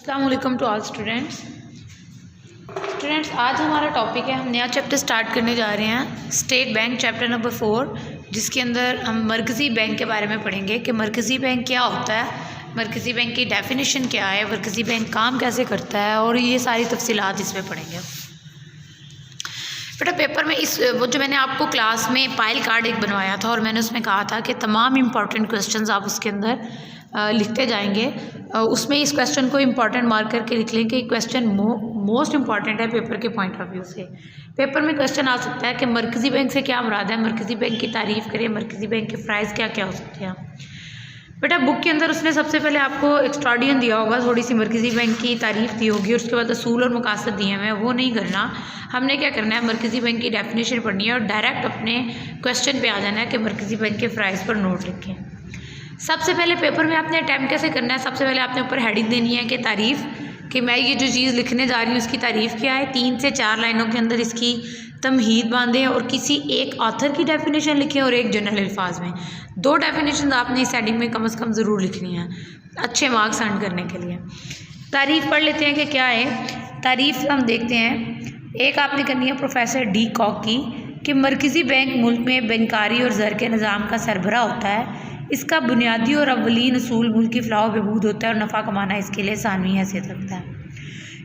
अस्सलाम वालेकुम to all students. आज हमारा टॉपिक है, हम नया चैप्टर स्टार्ट करने जा रहे हैं, स्टेट बैंक चैप्टर नंबर 4, जिसके अंदर हम मरकज़ी बैंक के बारे में पढ़ेंगे कि मरकज़ी बैंक क्या होता है, मरकज़ी बैंक की डेफिनेशन क्या है, मरकज़ी बैंक काम कैसे करता है, और ये सारी तफसीलात इसमें पढ़ेंगे। बेटा पेपर में वो जो मैंने आपको क्लास में पाइल कार्ड एक बनवाया था और मैंने उसमें कहा था कि तमाम इम्पॉर्टेंट क्वेश्चंस आप उसके अंदर लिखते जाएंगे। उसमें इस क्वेश्चन को इम्पॉर्टेंट मार्क करके लिख लें कि क्वेश्चन मोस्ट इम्पॉर्टेंट है पेपर के पॉइंट ऑफ व्यू से। पेपर में क्वेश्चन आ सकता है कि मरकज़ी बैंक से क्या मुराद है, मरकज़ी बैंक की तारीफ़ करें, मरकज़ी बैंक के प्राइस क्या क्या हो सकते हैं। बेटा बुक के अंदर उसने सबसे पहले आपको एक्स्ट्राडियन दिया होगा, थोड़ी सी मरकज़ी बैंक की तारीफ़ दी होगी, और उसके बाद असूल और मकासद दिए हुए हैं, वो नहीं करना। हमने क्या करना है, मरकज़ी बैंक की डेफिनेशन पढ़नी है और डायरेक्ट अपने क्वेश्चन पे आ जाना है कि मरकज़ी बैंक के प्राइस पर नोट लिखें। सबसे पहले पेपर में आपने अटैम्प्ट कैसे करना है, सबसे पहले आपने ऊपर हेडिंग देनी है कि तारीफ़, कि मैं ये जो चीज़ लिखने जा रही हूँ उसकी तारीफ़ क्या है। 3 से 4 लाइनों के अंदर इसकी तमहीद बांधें और किसी एक ऑथर की डेफिनेशन लिखें और एक जनरल अल्फाज में। 2 डेफिनेशन आपने इस हेडिंग में कम से कम ज़रूर लिखनी है अच्छे मार्क्स अर्न करने के लिए। तारीफ़ पढ़ लेते हैं कि क्या है। तारीफ़ हम देखते हैं, एक आपने करनी है प्रोफेसर डी कॉक की, कि मरकज़ी बैंक मुल्क में बैंकारी और ज़र के निज़ाम का सरबरा होता है। इसका बुनियादी और अव्वलीन असूल मुल्क की फ़लाह व बहबूद होता है और नफ़ा कमाना इसके लिए सानवी हैसियत रखता है।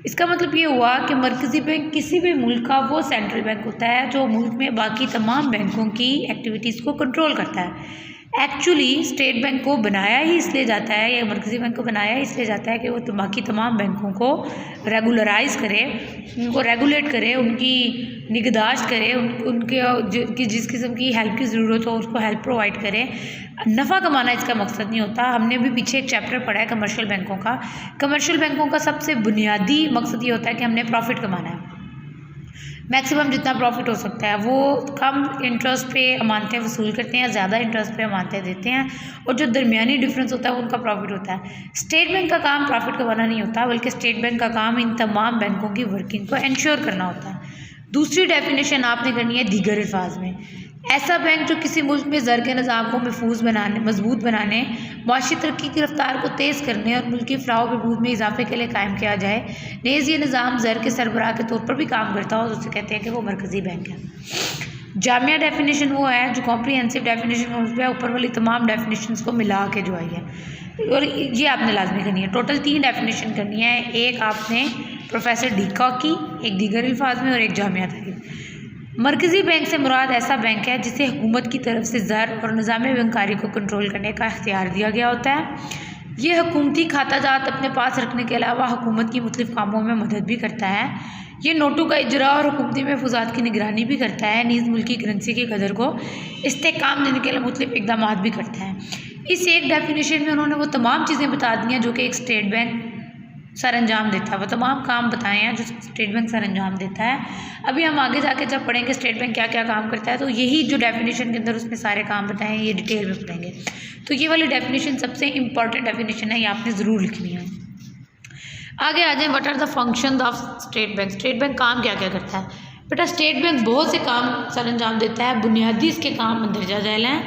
इसका मतलब ये हुआ कि मरकज़ी बैंक किसी भी मुल्क का वो सेंट्रल बैंक होता है जो मुल्क में बाकी तमाम बैंकों की एक्टिविटीज़ को कंट्रोल करता है। एक्चुअली स्टेट बैंक को बनाया ही इसलिए जाता है, या मरकज़ी बैंक को बनाया इसलिए जाता है कि वो बाकी तमाम बैंकों को रेगुलराइज करे, उनको रेगुलेट करे, उनकी निगहदाश्त करे, उनके जिस किस्म की हेल्प की ज़रूरत हो उसको हेल्प प्रोवाइड करे। नफ़ा कमाना इसका मकसद नहीं होता। हमने भी पीछे एक चैप्टर पढ़ा है कमर्शियल बैंकों का। कमर्शियल बैंकों का सबसे बुनियादी मकसद ये होता है कि हमने प्रॉफिट कमाना है, मैक्सिमम जितना प्रॉफिट हो सकता है। वो कम इंटरेस्ट पे अमानतें वसूल करते हैं, ज़्यादा इंटरेस्ट पे अमानतें देते हैं, और जो दरमियानी डिफरेंस होता है उनका प्रॉफिट होता है। स्टेट बैंक का काम प्रॉफिट कमाना नहीं होता, बल्कि स्टेट बैंक का काम इन तमाम बैंकों की वर्किंग को इंश्योर करना होता है। दूसरी डेफिनेशन आपने करनी है दीगर अल्फाज में, ऐसा बैंक जो किसी मुल्क में ज़र के निज़ाम को महफूज बनाने, मजबूत बनाने, माशी तरक्की की रफ्तार को तेज़ करने और मुल्की फ़लाह व बहबूद में इजाफे के लिए कायम किया जाए, नेज़ ये निज़ाम ज़र के सरबराह के तौर पर भी काम करता हो, तो उसे कहते हैं कि वो मरकज़ी बैंक है। जामिया डेफिनेशन वो है जो कॉम्प्रीहेंसिव डेफिनेशन है, ऊपर वाली तमाम डेफिनेशंस को मिला के जो आई है, और ये आपने लाजमी करनी है। टोटल 3 डेफिनेशन करनी है, एक आपने प्रोफेसर डी कॉक की, एक दीगर अल्फाज में और एक जामिया तारीफ। मरकज़ी बैंक से मुराद ऐसा बैंक है जिसे हुकूमत की तरफ से ज़र और निज़ाम बैंकारी को कंट्रोल करने का इख्तियार दिया गया होता है। ये हुकूमती खाता जात अपने पास रखने के अलावा हुकूमत की मुख्तलिफ़ कामों में मदद भी करता है। ये नोटों का इजरा और हुकूमती महफूजात की निगरानी भी करता है, नीज़ मुल्की करेंसी की कदर को इस्तेहकाम देने के लिए मुख्तलिफ़ इक़दाम भी करता है। इस एक डेफिनेशन में उन्होंने वो तमाम चीज़ें बता दी हैं जो कि एक स्टेट बैंक सर अंजाम देता है, वो तमाम काम बताए हैं जो स्टेट बैंक सर अंजाम देता है। अभी हम आगे जाके जब पढ़ेंगे स्टेट बैंक क्या क्या काम करता है, तो यही जो डेफिनेशन के अंदर उसमें सारे काम बताए हैं, ये डिटेल में पढ़ेंगे। तो ये वाली डेफिनेशन सबसे इंपॉर्टेंट डेफिनेशन है, ये आपने ज़रूर लिखनी है। आगे आ जाए, what are the function of State Bank. State Bank काम क्या क्या करता है। बेटा स्टेट बैंक बहुत से काम सर अंजाम देता है। बुनियादी इसके काम मंदरजा झैल हैं।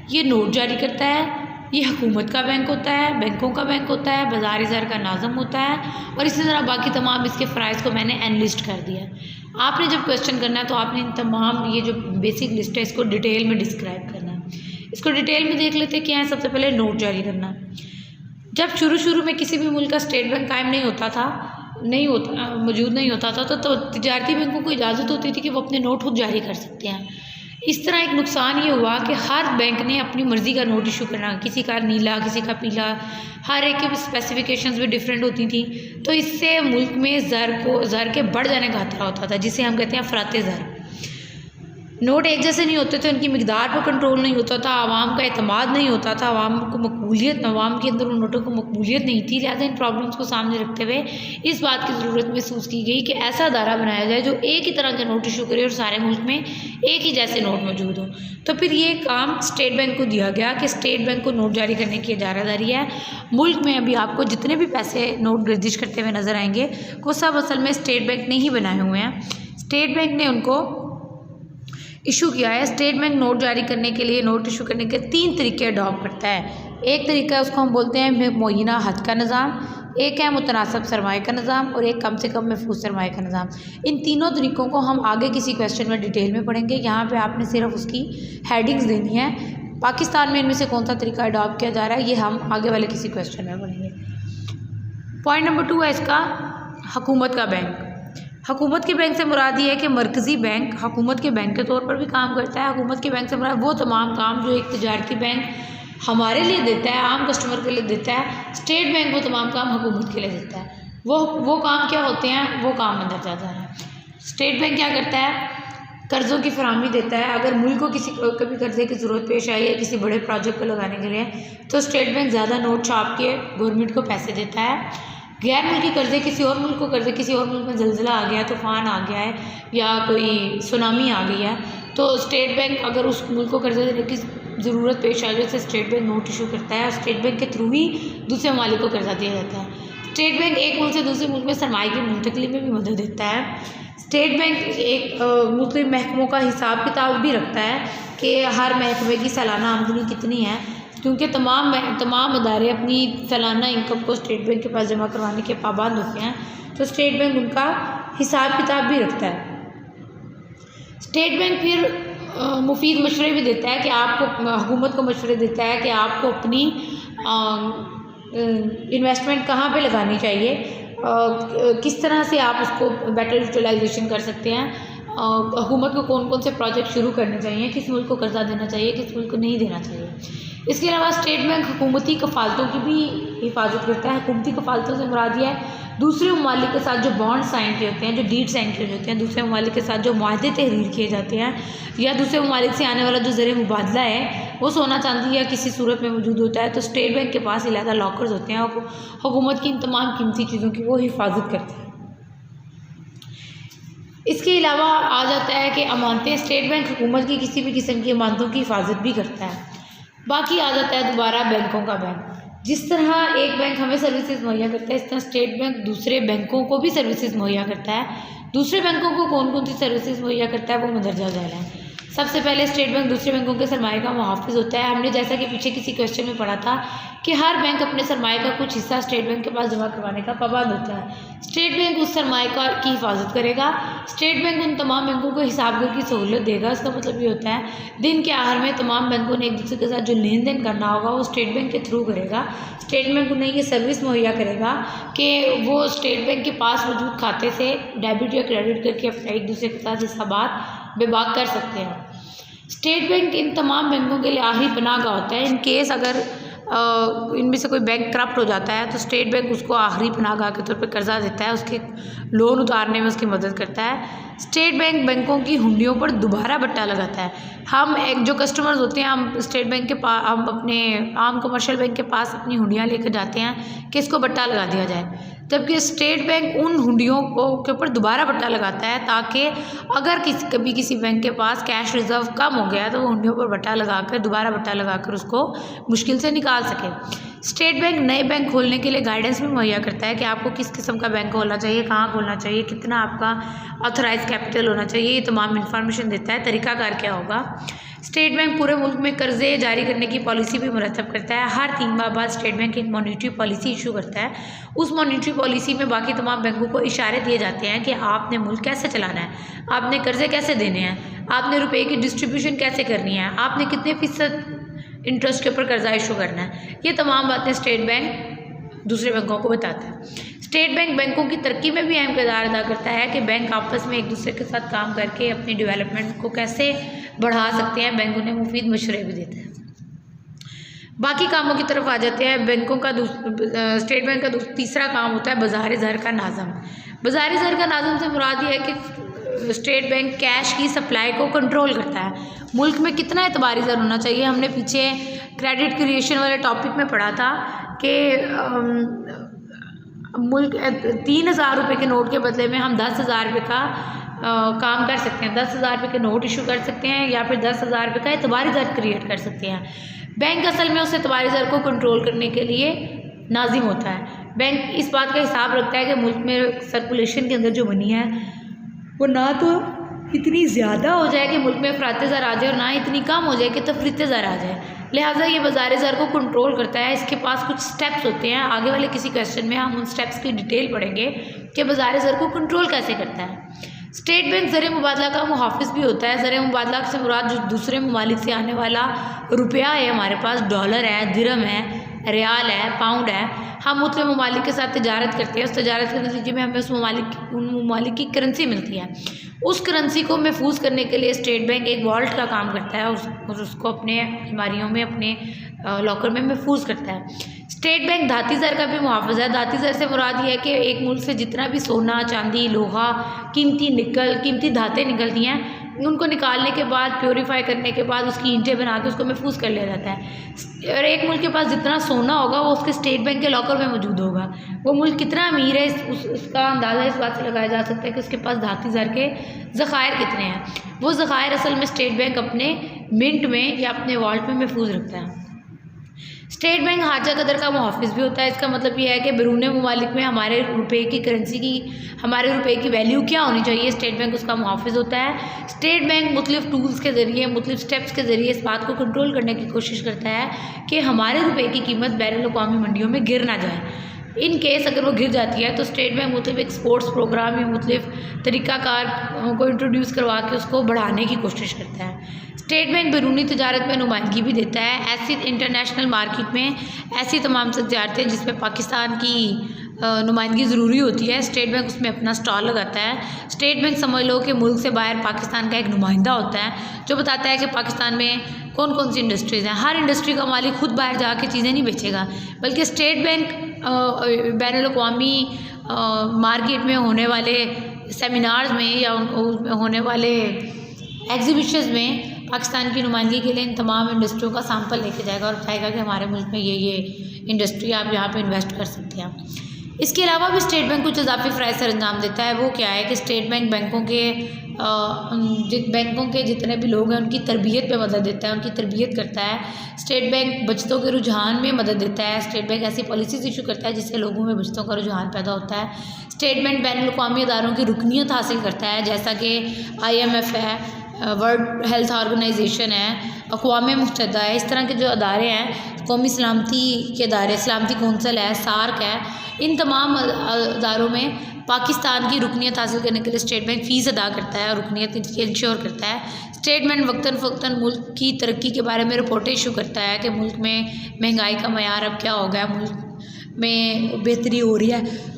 ये नोट जारी करता है, ये हुकूमत का बैंक होता है, बैंकों का बैंक होता है, बाज़ारी ज़र का नाज़म होता है, और इसी तरह बाकी तमाम इसके फ़राइज़ को मैंने एनलिस्ट कर दिया। आपने जब क्वेश्चन करना है तो आपने इन तमाम ये जो बेसिक लिस्ट है इसको डिटेल में डिस्क्राइब करना है। इसको डिटेल में देख लेते क्या है। सबसे पहले नोट जारी करना। जब शुरू में किसी भी मुल्क का स्टेट बैंक कायम मौजूद नहीं होता था तो तिजारती बैंकों को इजाज़त होती थी कि वो अपने नोट खुद जारी कर सकते हैं। इस तरह एक नुकसान ये हुआ कि हर बैंक ने अपनी मर्ज़ी का नोट इशू करना, किसी का नीला, किसी का पीला, हर एक की स्पेसिफिकेशंस भी डिफरेंट होती थी। तो इससे मुल्क में ज़र के बढ़ जाने का खतरा होता था, जिसे हम कहते हैं अफराते ज़र। नोट एक जैसे नहीं होते थे, उनकी मिकदार पर कंट्रोल नहीं होता था, आवाम का एतमाद नहीं होता था, आवाम के अंदर उन नोटों को मकबूलियत नहीं थी। लिहाजा इन प्रॉब्लम्स को सामने रखते हुए इस बात की ज़रूरत महसूस की गई कि ऐसा अदारा बनाया जाए जो एक ही तरह के नोट इशू करे और सारे मुल्क में एक ही जैसे नोट मौजूद हो। तो फिर ये काम स्टेट बैंक को दिया गया कि स्टेट बैंक को नोट जारी करने की इजारादारी है। मुल्क में अभी आपको जितने भी पैसे नोट गर्दिश करते हुए नज़र आएंगे वो सब असल में स्टेट बैंक ने ही बनाए हुए हैं। स्टेट बैंक ने उनको इशू किया है। स्टेट बैंक नोट जारी करने के लिए, नोट इशू करने के 3 तरीके अडॉप्ट करता है। एक तरीका उसको हम बोलते हैं मुअय्यना हद का निज़ाम, एक है मुतनासिब सरमाए का निज़ाम और एक कम से कम महफूज सरमाए का निज़ाम। इन तीनों तरीक़ों को हम आगे किसी क्वेश्चन में डिटेल में पढ़ेंगे। यहाँ पे आपने सिर्फ उसकी हेडिंग्स देनी है। पाकिस्तान में इनमें से कौन सा तरीका अडॉप्ट किया जा रहा है, ये हम आगे वाले किसी क्वेश्चन में पढ़ेंगे। पॉइंट नंबर 2 है इसका हुकूमत का बैंक। हुकूमत के बैंक से मुराद ये है कि मरकज़ी बैंक हुकूमत के बैंक के तौर पर भी काम करता है। हुकूमत के बैंक से मुराद वो तमाम काम जो एक तजारती बैंक हमारे लिए देता है, आम कस्टमर के लिए देता है। स्टेट बैंक वो तमाम काम हुकूमत के लिए देता है। वो काम क्या होते हैं, वो काम अंदर जा रहा है। स्टेट बैंक क्या करता है, कर्ज़ों की फराहमी देता है। अगर मुल्क को किसी कभी कर्ज़े की ज़रूरत पेश आई है किसी बड़े प्रोजेक्ट को लगाने के लिए, तो स्टेट बैंक ज़्यादा नोट छाप के गवर्नमेंट को पैसे देता है। गैर मुल्की कर्ज़े, किसी और मुल्क को कर्ज़े, किसी और मुल्क में ज़लज़ला आ गया, तूफ़ान आ गया है या कोई सुनामी आ गई है, तो स्टेट बैंक अगर उस मुल्क को कर्ज़े देने की ज़रूरत पेश आ जाए तो स्टेट बैंक नोट इशू करता है और स्टेट बैंक के थ्रू ही दूसरे ममालिक को कर्ज़ा दिया जाता है। स्टेट बैंक एक मुल्क से दूसरे मुल्क में सरमाए की मुंतकली में भी मदद देता है। स्टेट बैंक एक मुख्तलिफ महकमों का हिसाब किताब भी रखता है कि हर महकमे की सालाना आमदनी कितनी है, क्योंकि तमाम अदारे अपनी सालाना इनकम को स्टेट बैंक के पास जमा करवाने के पाबंद होते हैं, तो स्टेट बैंक उनका हिसाब किताब भी रखता है। स्टेट बैंक फिर मुफीद मशवरे भी देता है कि आपको, हुकूमत को मशवरे देता है कि आपको अपनी इन्वेस्टमेंट कहाँ पे लगानी चाहिए, किस तरह से आप उसको बेटर यूटिलाइजेशन कर सकते हैं, हुकूमत को कौन कौन से प्रोजेक्ट शुरू करने चाहिए, किस मुल्क को कर्जा देना चाहिए, किस मुल्क को नहीं देना चाहिए। इसके अलावा स्टेट बैंक हुकूमती कफ़ालतों की भी हिफाजत करता है। हुकूमती कफ़ालतों से मुराद ये है दूसरे ममालिक के साथ जो बॉन्ड साइन किए होते हैं, जो डीड साइन किए होते हैं, दूसरे ममालिक के साथ जो मुआहदे तहरीर किए जाते हैं, या दूसरे ममालिक से आने वाला जो ज़र मुबादला है वो सोना चांदी या किसी सूरत में मौजूद होता है, तो स्टेट बैंक के पास इलाका लॉकर्स होते हैं और हुकूमत की इन तमाम कीमती चीज़ों की वो हिफाजत करते हैं। इसके अलावा आ जाता है कि अमानतें। स्टेट बैंक हुकूमत की किसी भी किस्म की अमानतों की हिफाजत भी करता है। बाकी आ जाता है दोबारा बैंकों का बैंक। जिस तरह एक बैंक हमें सर्विसेज मुहैया करता है, इस तरह स्टेट बैंक दूसरे बैंकों को भी सर्विसेज मुहैया करता है। दूसरे बैंकों को कौन कौन सी सर्विसेज मुहैया करता है वो मंदरजा जाना है। सबसे पहले स्टेट बैंक दूसरे बैंकों के सरमाए का मुहाफ़िज़ होता है। हमने जैसा कि पीछे किसी क्वेश्चन में पढ़ा था कि हर बैंक अपने सरमाए का कुछ हिस्सा स्टेट बैंक के पास जमा करवाने का पाबंद होता है। स्टेट बैंक उस सरमाए की हिफाजत करेगा। स्टेट बैंक उन तमाम बैंकों को हिसाबगर की सहूलत देगा। इसका मतलब ये होता है दिन के आखिर में तमाम बैंकों ने एक दूसरे के साथ जो लेन देन करना होगा वो स्टेट बैंक के थ्रू करेगा। स्टेट बैंक उन्हें ये सर्विस मुहैया करेगा कि वो स्टेट बैंक के पास मौजूद खाते से डेबिट या क्रेडिट करके अपने एक दूसरे के साथ हिसाबात बेबाक कर सकते हैं। स्टेट बैंक इन तमाम बैंकों के लिए आखिरी पनाह का होता है। इन केस अगर इनमें से कोई बैंक करप्ट हो जाता है तो स्टेट बैंक उसको आखिरी पनाहगाह के तौर पर कर्जा देता है, उसके लोन उतारने में उसकी मदद करता है। स्टेट बैंक बैंकों की हुंडियों पर दोबारा बट्टा लगाता है। हम एक जो कस्टमर्स होते हैं, हम स्टेट बैंक के पास, हम अपने आम कमर्शियल बैंक के पास अपनी हुंडियाँ लेकर जाते हैं कि इसको बट्टा लगा दिया जाए, जबकि स्टेट बैंक उन हुंडियों के ऊपर दोबारा बट्टा लगाता है ताकि अगर कभी किसी बैंक के पास कैश रिजर्व कम हो गया तो वो हुंडियों पर बट्टा लगाकर दोबारा बट्टा लगाकर उसको मुश्किल से निकाल सके। स्टेट बैंक नए बैंक खोलने के लिए गाइडेंस भी मुहैया करता है कि आपको किस किस्म का बैंक खोलना चाहिए, कहाँ खोलना चाहिए, कितना आपका ऑथराइज कैपिटल होना चाहिए, ये तमाम इन्फॉर्मेशन देता है। तरीकाकार क्या होगा। स्टेट बैंक पूरे मुल्क में कर्जे जारी करने की पॉलिसी भी मुरतब करता है। हर 3 माह बाद स्टेट बैंक एक मॉनिटरी पॉलिसी इशू करता है। उस मॉनिटरी पॉलिसी में बाकी तमाम बैंकों को इशारे दिए जाते हैं कि आपने मुल्क कैसे चलाना है, आपने कर्जे कैसे देने हैं, आपने रुपए की डिस्ट्रीब्यूशन कैसे करनी है, आपने कितने फ़ीसद इंटरेस्ट के ऊपर कर्जा इशू करना है। ये तमाम बातें स्टेट बैंक दूसरे बैंकों को बताता है। स्टेट बैंक बैंकों की तरक्की में भी अहम किरदार अदा करता है कि बैंक आपस में एक दूसरे के साथ काम करके अपनी डेवलपमेंट को कैसे बढ़ा सकते हैं। बैंक उन्हें मुफीद मशवरे भी देते हैं। बाकी कामों की तरफ आ जाते हैं। बैंकों का स्टेट बैंक का तीसरा काम होता है बाज़ार ज़र का नाज़म। बाज़ार ज़र का नाज़म से मुराद ये है कि स्टेट बैंक कैश की सप्लाई को कंट्रोल करता है। मुल्क में कितना एतबारी ज़र होना चाहिए, हमने पीछे क्रेडिट क्रिएशन वाले टॉपिक में पढ़ा था कि मुल्क 3000 रुपये के नोट के बदले में हम 10,000 रुपये का काम कर सकते हैं, 10,000 रुपये के नोट इशू कर सकते हैं या फिर 10,000 रुपये का एतबारी ज़र क्रिएट कर सकते हैं। बैंक असल में उस एतबारी ज़र को कंट्रोल करने के लिए नाजिम होता है। बैंक इस बात का हिसाब रखता है कि मुल्क में सर्कुलेशन के अंदर जो मनी है वो ना तो इतनी ज़्यादा हो जाए कि मुल्क में अफरात ज़र आ जाए और ना इतनी कम हो जाए कि तफरीत ज़र आ जाए। लिहाजा ये बाज़ार ज़र को कंट्रोल करता है। इसके पास कुछ स्टेप्स होते हैं, आगे वाले किसी क्वेश्चन में हम उन स्टेप्स की डिटेल पढ़ेंगे कि बाज़ार ज़र को कंट्रोल कैसे करता है। स्टेट बैंक ज़र मुबादला का मुहाफ़िज़ भी होता है। ज़र मुबादला से मुराद जो दूसरे ममालिक से आने वाला रुपया है, हमारे पास डॉलर है, दिरहम है, रियाल है, पाउंड है, हम मुख्तलिफ ममालिक के साथ तजारत करते हैं। उस तजारत के नतीजे में हमें उन ममालिक की करेंसी मिलती है। उस करेंसी को महफूज करने के लिए स्टेट बैंक एक वॉल्ट का काम करता है और उसको अपने अलमारियों में, अपने लॉकर में महफूज करता है। स्टेट बैंक धाती ज़र का भी मुहाफ़िज़ है। धाती ज़र से मुराद ये है कि एक मुल्क से जितना भी सोना, चांदी, लोहा, कीमती निकल, कीमती धातें निकलती हैं, उनको निकालने के बाद, प्योरीफाई करने के बाद उसकी ईंटें बना के उसको महफूज कर लिया जाता है। और एक मुल्क के पास जितना सोना होगा वो उसके स्टेट बैंक के लॉकर में मौजूद होगा। वो मुल्क कितना अमीर है उसका अंदाज़ा इस बात से लगाया जा सकता है कि उसके पास धाती ज़र के ज़खायर कितने हैं। वो ज़खायर असल में स्टेट बैंक अपने मिंट में या अपने वॉल्ट में महफूज रखता है। स्टेट बैंक हाजा कदर का मुहाफ़िज़ भी होता है। इसका मतलब यह है कि बैरून ममालिक में हमारे रुपये की करेंसी की, हमारे रुपये की वैल्यू क्या होनी चाहिए, स्टेट बैंक उसका मुहाफ़िज़ होता है। स्टेट बैंक मुख्तलिफ टूल्स के ज़रिए, मुख्तलिफ स्टेप्स के ज़रिए इस बात को कंट्रोल करने की कोशिश करता है कि हमारे रुपये की कीमत बैनुल-अक़वामी मंडियों में गिर ना जाए। इन केस अगर वो गिर जाती है तो स्टेट बैंक मुख्तलिफ एक्सपोर्ट्स प्रोग्राम या मुख्तलिफ तरीक़ाकार को इंट्रोड्यूस करवा के उसको बढ़ाने की कोशिश करता है। स्टेट बैंक बैरूनी तजारत में नुमाइंदगी भी देता है। ऐसी इंटरनेशनल मार्केट में ऐसी तमाम तजारतें जिसमें पाकिस्तान की नुमाइंदगी ज़रूरी होती है, स्टेट बैंक उसमें अपना स्टॉल लगाता है। स्टेट बैंक समझ लो कि मुल्क से बाहर पाकिस्तान का एक नुमाइंदा होता है जो बताता है कि पाकिस्तान में कौन कौन सी इंडस्ट्रीज़ हैं। हर इंडस्ट्री का मालिक खुद बाहर जाके चीज़ें नहीं बेचेगा, बल्कि स्टेट बैंक बैनुल-अक़वामी मार्केट में होने वाले सेमिनार्स में या होने वाले एग्जीबिशंस में पाकिस्तान की नुमाइंदगी के लिए इन तमाम इंडस्ट्रियों का सैंपल लेके जाएगा और बताएगा कि हमारे मुल्क में ये इंडस्ट्री आप यहाँ पे इन्वेस्ट कर सकते हैं। इसके अलावा भी स्टेट बैंक कुछ इजाफी फ़राइज़ सर अंजाम देता है। वो क्या है कि स्टेट बैंक बैंकों के जितने भी लोग हैं उनकी तरबियत पे मदद देता है, उनकी तरबियत करता है। स्टेट बैंक बचतों के रुझान में मदद देता है। स्टेट बैंक ऐसी पॉलिसीज़ इशू करता है जिससे लोगों में बचतों का रुझान पैदा होता है। स्टेट बैंक बैनुल-अक़वामी इदारों की रुकनीत हासिल करता है, जैसा कि IMF है, वर्ल्ड हेल्थ ऑर्गेनाइजेशन है, अक़वाम मुत्तहिदा है। इस तरह के जो अदारे हैं, कौमी सलामती के अदारे, सलामती कौंसल है, सार्क है, इन तमाम अदारों में पाकिस्तान की रुकनीत हासिल करने के लिए स्टेट बैंक फ़ीस अदा करता है और रुकनीत इंश्योर करता है। स्टेट बैंक वक्तन फ़वक्तन मुल्क की तरक्की के बारे में रिपोर्टें इशू करता है कि मुल्क में महंगाई का मयार अब क्या हो गया, मुल्क में बेहतरी हो रही है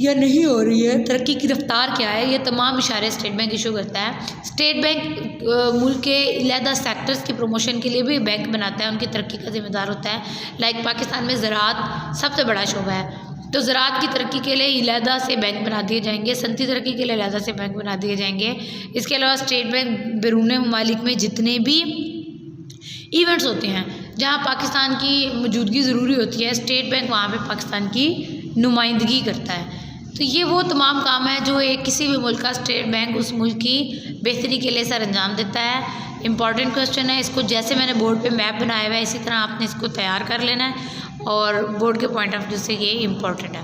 या नहीं हो रही है, तरक्की की रफ्तार क्या है, ये तमाम इशारे स्टेट बैंक इशू करता है। स्टेट बैंक मुल्क के अलहदा सेक्टर्स की प्रमोशन के लिए भी बैंक बनाता है, उनकी तरक्की का जिम्मेदार होता है। लाइक पाकिस्तान में ज़राअत सबसे बड़ा शोबा है, तो ज़राअत की तरक्की के लिए अलहदा से बैंक बना दिए जाएंगे, सनती तरक्की के लिए अलहदा से बैंक बना दिए जाएंगे। इसके अलावा स्टेट बैंक बैरून ममालिक में जितने भी इवेंट्स होते हैं जहाँ पाकिस्तान की मौजूदगी ज़रूरी होती है, स्टेट बैंक वहाँ पे पाकिस्तान की नुमाइंदगी करता है। तो ये वो तमाम काम है जो एक किसी भी मुल्क का स्टेट बैंक उस मुल्क की बेहतरी के लिए सर अंजाम देता है। इंपॉर्टेंट क्वेश्चन है, इसको जैसे मैंने बोर्ड पे मैप बनाया हुआ है इसी तरह आपने इसको तैयार कर लेना है और बोर्ड के पॉइंट ऑफ व्यू से ये इम्पॉर्टेंट है।